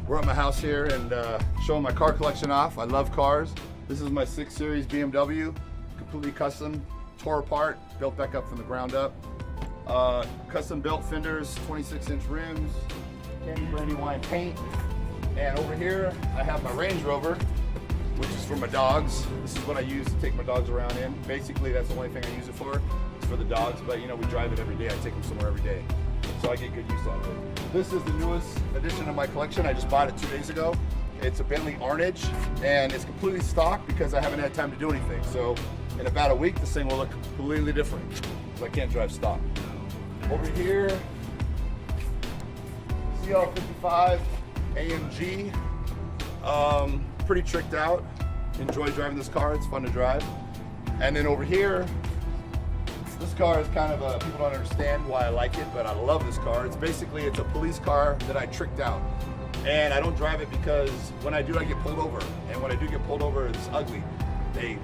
We're at my house here and showing my car collection off. I love cars. This is my 6 Series BMW, completely custom, tore apart, built back up from the ground up. Custom built fenders, 26-inch rims, candy brandy wine paint. And over here, I have my Range Rover, which is for my dogs. This is what I use to take my dogs around in. Basically, that's the only thing I use it for. It's for the dogs, but you know, we drive it every day. I take them somewhere every day. So I get good use out of it. This is the newest addition to my collection. I just bought it 2 days ago. It's a Bentley Arnage, and it's completely stock because I haven't had time to do anything. So in about a week, this thing will look completely different because I can't drive stock. Over here, CL55 AMG. Pretty tricked out. Enjoy driving this car. It's fun to drive. And then over here, this car is kind of people don't understand why I like it, but I love this car. It's a police car that I tricked out. And I don't drive it because when I do, I get pulled over. And when I do get pulled over, it's ugly. They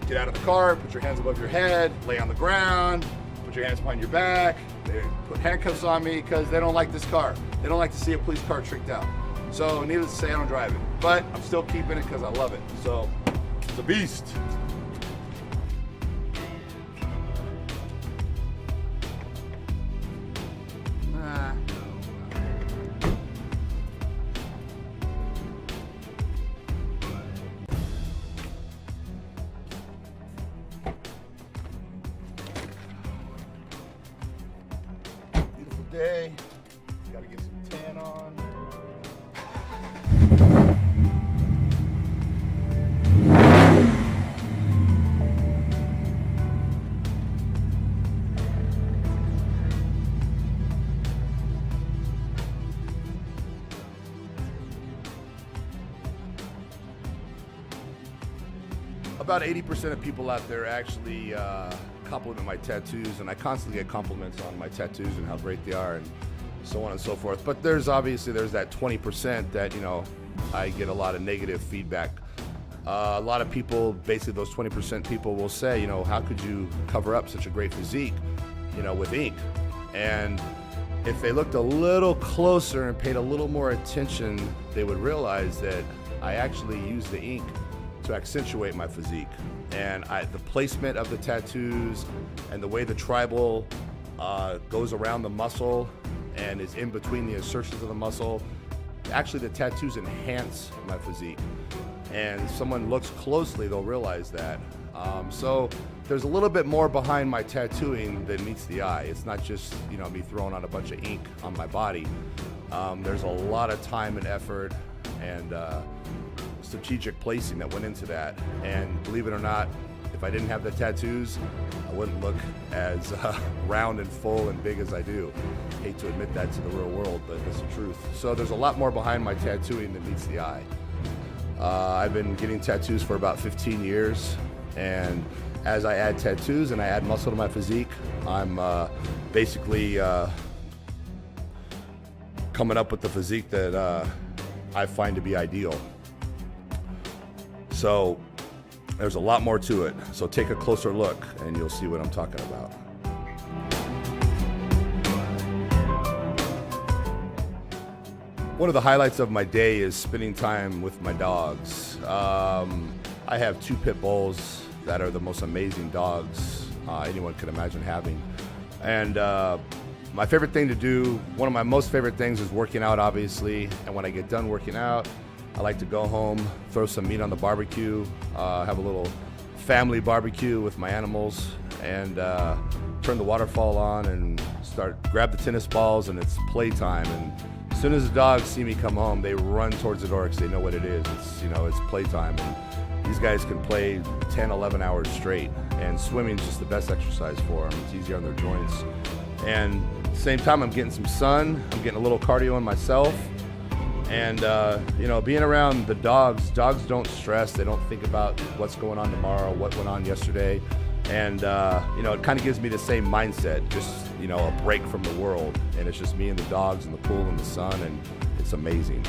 get out of the car, put your hands above your head, lay on the ground, put your hands behind your back. They put handcuffs on me because they don't like this car. They don't like to see a police car tricked out. So needless to say, I don't drive it, but I'm still keeping it because I love it. So it's a beast. Beautiful day. Gotta get some tan on. About 80% of people out there actually compliment my tattoos, and I constantly get compliments on my tattoos and how great they are and so on and so forth. But there's that 20% that, you know, I get a lot of negative feedback. A lot of people, basically those 20% people will say, you know, how could you cover up such a great physique, you know, with ink? And if they looked a little closer and paid a little more attention, they would realize that I actually use the ink to accentuate my physique. And the placement of the tattoos and the way the tribal goes around the muscle and is in between the insertions of the muscle, actually the tattoos enhance my physique. And if someone looks closely, they'll realize that. So there's a little bit more behind my tattooing than meets the eye. It's not just, you know, me throwing on a bunch of ink on my body. There's a lot of time and effort and strategic placing that went into that. And believe it or not, if I didn't have the tattoos, I wouldn't look as round and full and big as I do. Hate to admit that to the real world, but that's the truth. So there's a lot more behind my tattooing than meets the eye. I've been getting tattoos for about 15 years, and as I add tattoos and I add muscle to my physique, I'm basically coming up with the physique that I find to be ideal. So there's a lot more to it. So take a closer look and you'll see what I'm talking about. One of the highlights of my day is spending time with my dogs. I have 2 pit bulls that are the most amazing dogs anyone could imagine having. And my favorite thing to do, one of my most favorite things is working out, obviously. And when I get done working out, I like to go home, throw some meat on the barbecue, have a little family barbecue with my animals, and turn the waterfall on and grab the tennis balls, and it's playtime. And as soon as the dogs see me come home, they run towards the door because they know what it is. It's playtime. And these guys can play 10, 11 hours straight. And swimming is just the best exercise for them. It's easier on their joints. And at the same time, I'm getting some sun. I'm getting a little cardio in myself. And, you know, being around the dogs don't stress. They don't think about what's going on tomorrow, what went on yesterday. And, you know, it kind of gives me the same mindset, just, you know, a break from the world. And it's just me and the dogs and the pool and the sun, and it's amazing.